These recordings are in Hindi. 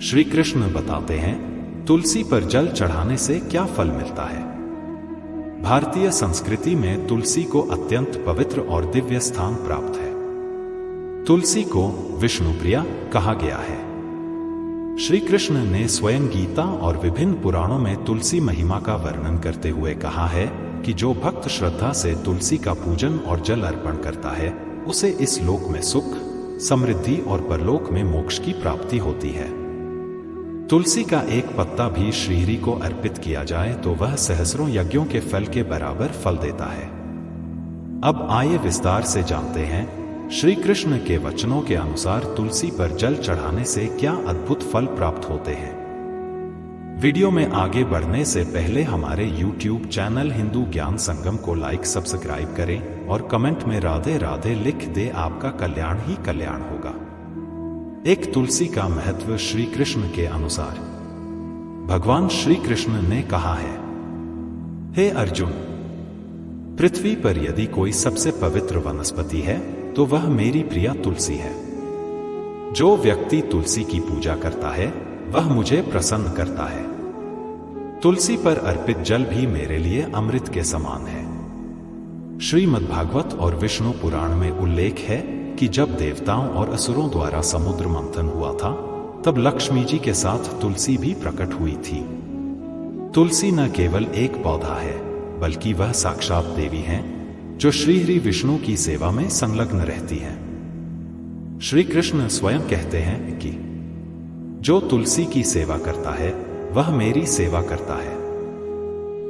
श्री कृष्ण बताते हैं तुलसी पर जल चढ़ाने से क्या फल मिलता है। भारतीय संस्कृति में तुलसी को अत्यंत पवित्र और दिव्य स्थान प्राप्त है। तुलसी को विष्णुप्रिया कहा गया है। श्री कृष्ण ने स्वयं गीता और विभिन्न पुराणों में तुलसी महिमा का वर्णन करते हुए कहा है कि जो भक्त श्रद्धा से तुलसी का पूजन और जल अर्पण करता है उसे इस लोक में सुख, समृद्धि और परलोक में मोक्ष की प्राप्ति होती है। तुलसी का एक पत्ता भी श्रीहरि को अर्पित किया जाए तो वह सहस्रों यज्ञों के फल के बराबर फल देता है। अब आइए विस्तार से जानते हैं श्री कृष्ण के वचनों के अनुसार तुलसी पर जल चढ़ाने से क्या अद्भुत फल प्राप्त होते हैं। वीडियो में आगे बढ़ने से पहले हमारे YouTube चैनल हिंदू ज्ञान संगम को लाइक सब्सक्राइब करें और कमेंट में राधे राधे लिख दे। आपका कल्याण ही कल्याण होगा। एक तुलसी का महत्व श्री कृष्ण के अनुसार भगवान श्री कृष्ण ने कहा है, हे अर्जुन, पृथ्वी पर यदि कोई सबसे पवित्र वनस्पति है तो वह मेरी प्रिया तुलसी है। जो व्यक्ति तुलसी की पूजा करता है वह मुझे प्रसन्न करता है। तुलसी पर अर्पित जल भी मेरे लिए अमृत के समान है। श्रीमद्भागवत और विष्णु पुराण में उल्लेख है कि जब देवताओं और असुरों द्वारा समुद्र मंथन हुआ था तब लक्ष्मी जी के साथ तुलसी भी प्रकट हुई थी। तुलसी न केवल एक पौधा है बल्कि वह साक्षात देवी हैं जो श्रीहरि विष्णु की सेवा में संलग्न रहती हैं। श्री कृष्ण स्वयं कहते हैं कि जो तुलसी की सेवा करता है वह मेरी सेवा करता है।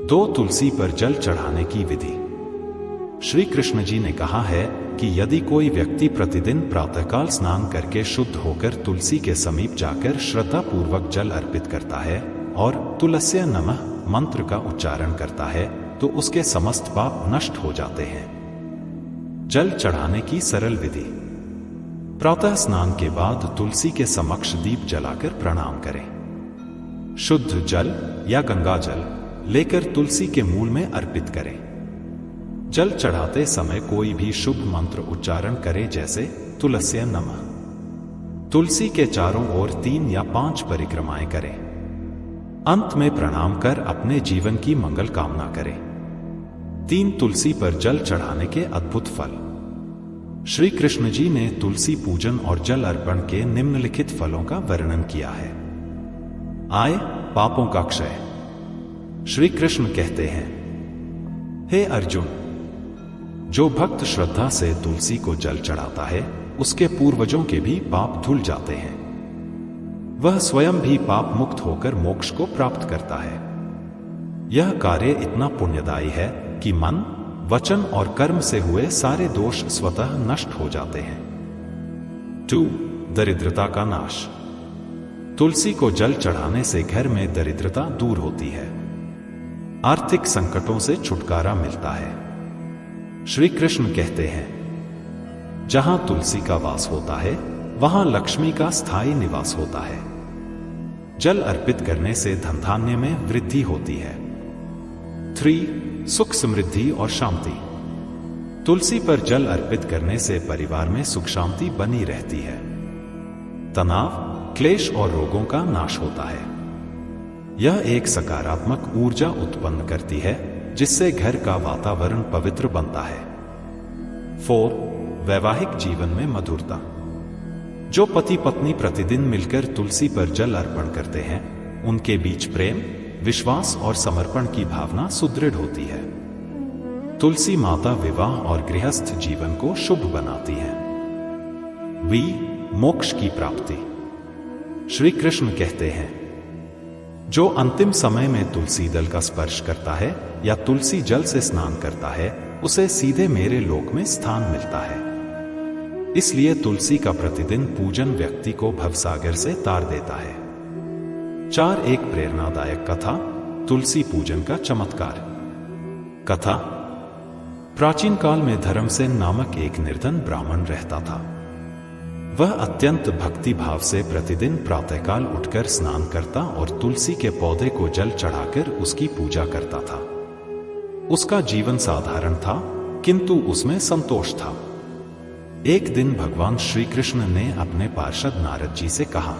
दो तुलसी पर जल चढ़ाने की विधि। श्री कृष्ण जी ने कहा है कि यदि कोई व्यक्ति प्रतिदिन प्रातःकाल स्नान करके शुद्ध होकर तुलसी के समीप जाकर श्रद्धा पूर्वक जल अर्पित करता है और तुलस्य नमः मंत्र का उच्चारण करता है तो उसके समस्त पाप नष्ट हो जाते हैं। जल चढ़ाने की सरल विधि। प्रातः स्नान के बाद तुलसी के समक्ष दीप जलाकर प्रणाम करें। शुद्ध जल या गंगा जल लेकर तुलसी के मूल में अर्पित करें। जल चढ़ाते समय कोई भी शुभ मंत्र उच्चारण करें जैसे तुलस्य नमः। तुलसी के चारों ओर 3 या 5 परिक्रमाएं करें। अंत में प्रणाम कर अपने जीवन की मंगल कामना करें। 3 तुलसी पर जल चढ़ाने के अद्भुत फल। श्री कृष्ण जी ने तुलसी पूजन और जल अर्पण के निम्नलिखित फलों का वर्णन किया है। आय, पापों का क्षय। श्री कृष्ण कहते हैं, हे अर्जुन, जो भक्त श्रद्धा से तुलसी को जल चढ़ाता है उसके पूर्वजों के भी पाप धुल जाते हैं। वह स्वयं भी पाप मुक्त होकर मोक्ष को प्राप्त करता है। यह कार्य इतना पुण्यदायी है कि मन, वचन और कर्म से हुए सारे दोष स्वतः नष्ट हो जाते हैं। 2. दरिद्रता का नाश। तुलसी को जल चढ़ाने से घर में दरिद्रता दूर होती है। आर्थिक संकटों से छुटकारा मिलता है। श्री कृष्ण कहते हैं, जहां तुलसी का वास होता है वहां लक्ष्मी का स्थायी निवास होता है। जल अर्पित करने से धन धान्य में वृद्धि होती है। 3. सुख, समृद्धि और शांति। तुलसी पर जल अर्पित करने से परिवार में सुख शांति बनी रहती है। तनाव, क्लेश और रोगों का नाश होता है। यह एक सकारात्मक ऊर्जा उत्पन्न करती है जिससे घर का वातावरण पवित्र बनता है। 4. वैवाहिक जीवन में मधुरता। जो पति पत्नी प्रतिदिन मिलकर तुलसी पर जल अर्पण करते हैं उनके बीच प्रेम, विश्वास और समर्पण की भावना सुदृढ़ होती है। तुलसी माता विवाह और गृहस्थ जीवन को शुभ बनाती है। मोक्ष की प्राप्ति। श्री कृष्ण कहते हैं, जो अंतिम समय में तुलसी दल का स्पर्श करता है या तुलसी जल से स्नान करता है उसे सीधे मेरे लोक में स्थान मिलता है। इसलिए तुलसी का प्रतिदिन पूजन व्यक्ति को भवसागर से तार देता है। 4. एक प्रेरणादायक कथा, तुलसी पूजन का चमत्कार। कथा। प्राचीन काल में धर्मसेन नामक एक निर्धन ब्राह्मण रहता था। वह अत्यंत भक्ति भाव से प्रतिदिन प्रातःकाल उठकर स्नान करता और तुलसी के पौधे को जल चढ़ाकर उसकी पूजा करता था। उसका जीवन साधारण था किंतु उसमें संतोष था। एक दिन भगवान श्री कृष्ण ने अपने पार्षद नारद जी से कहा,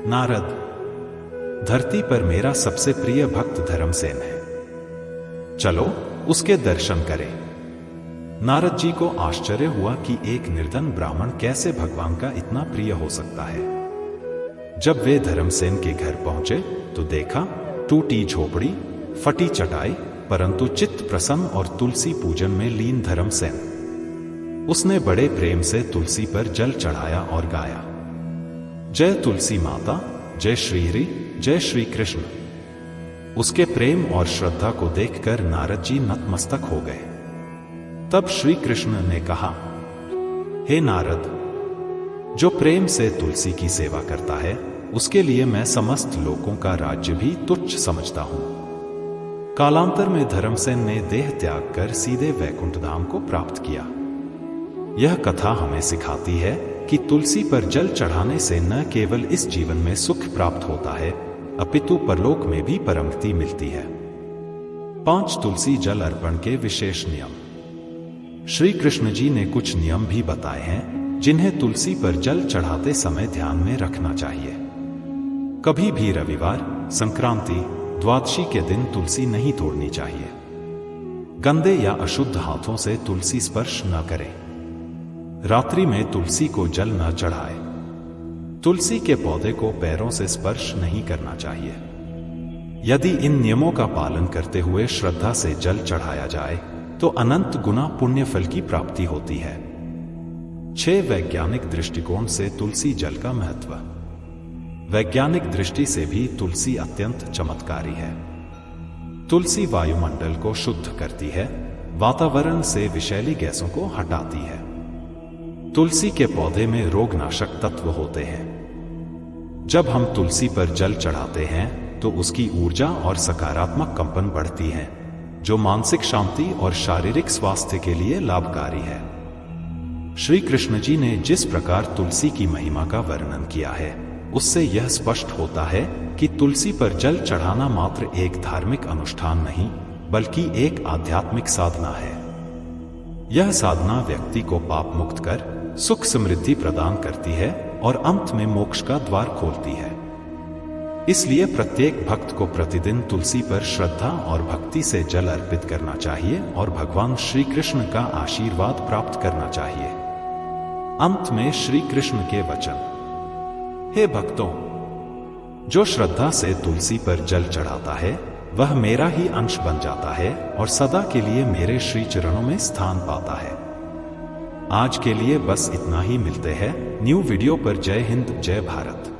नारद, धरती पर मेरा सबसे प्रिय भक्त धर्मसेन है, चलो उसके दर्शन करें। नारद जी को आश्चर्य हुआ कि एक निर्धन ब्राह्मण कैसे भगवान का इतना प्रिय हो सकता है। जब वे धर्मसेन के घर पहुंचे तो देखा टूटी झोपड़ी, फटी चटाई, परंतु चित्त प्रसन्न और तुलसी पूजन में लीन धर्मसेन। उसने बड़े प्रेम से तुलसी पर जल चढ़ाया और गाया, जय तुलसी माता, जय श्री हरि, जय श्री कृष्ण। उसके प्रेम और श्रद्धा को देखकर नारद जी नतमस्तक हो गए। तब श्री कृष्ण ने कहा, हे नारद, जो प्रेम से तुलसी की सेवा करता है उसके लिए मैं समस्त लोकों का राज्य भी तुच्छ समझता हूं। कालांतर में धर्मसेन ने देह त्याग कर सीधे वैकुंठ धाम को प्राप्त किया। यह कथा हमें सिखाती है कि तुलसी पर जल चढ़ाने से न केवल इस जीवन में सुख प्राप्त होता है अपितु परलोक में भी परमगति मिलती है। 5 तुलसी जल अर्पण के विशेष नियम। श्री कृष्ण जी ने कुछ नियम भी बताए हैं जिन्हें तुलसी पर जल चढ़ाते समय ध्यान में रखना चाहिए। कभी भी रविवार, संक्रांति, द्वादशी के दिन तुलसी नहीं तोड़नी चाहिए। गंदे या अशुद्ध हाथों से तुलसी स्पर्श न करें। रात्रि में तुलसी को जल न चढ़ाए। तुलसी के पौधे को पैरों से स्पर्श नहीं करना चाहिए। यदि इन नियमों का पालन करते हुए श्रद्धा से जल चढ़ाया जाए तो अनंत गुना पुण्य फल की प्राप्ति होती है। 6 वैज्ञानिक दृष्टिकोण से तुलसी जल का महत्व। वैज्ञानिक दृष्टि से भी तुलसी अत्यंत चमत्कारी है। तुलसी वायुमंडल को शुद्ध करती है, वातावरण से विषैली गैसों को हटाती है। तुलसी के पौधे में रोगनाशक तत्व होते हैं। जब हम तुलसी पर जल चढ़ाते हैं तो उसकी ऊर्जा और सकारात्मक कंपन बढ़ती है, जो मानसिक शांति और शारीरिक स्वास्थ्य के लिए लाभकारी है। श्री कृष्ण जी ने जिस प्रकार तुलसी की महिमा का वर्णन किया है उससे यह स्पष्ट होता है कि तुलसी पर जल चढ़ाना मात्र एक धार्मिक अनुष्ठान नहीं बल्कि एक आध्यात्मिक साधना है। यह साधना व्यक्ति को पाप मुक्त कर सुख समृद्धि प्रदान करती है और अंत में मोक्ष का द्वार खोलती है। इसलिए प्रत्येक भक्त को प्रतिदिन तुलसी पर श्रद्धा और भक्ति से जल अर्पित करना चाहिए और भगवान श्री कृष्ण का आशीर्वाद प्राप्त करना चाहिए। अंत में श्री कृष्ण के वचन। हे भक्तों, जो श्रद्धा से तुलसी पर जल चढ़ाता है वह मेरा ही अंश बन जाता है और सदा के लिए मेरे श्री चरणों में स्थान पाता है। आज के लिए बस इतना ही। मिलते हैं न्यू वीडियो पर। जय हिंद, जय भारत।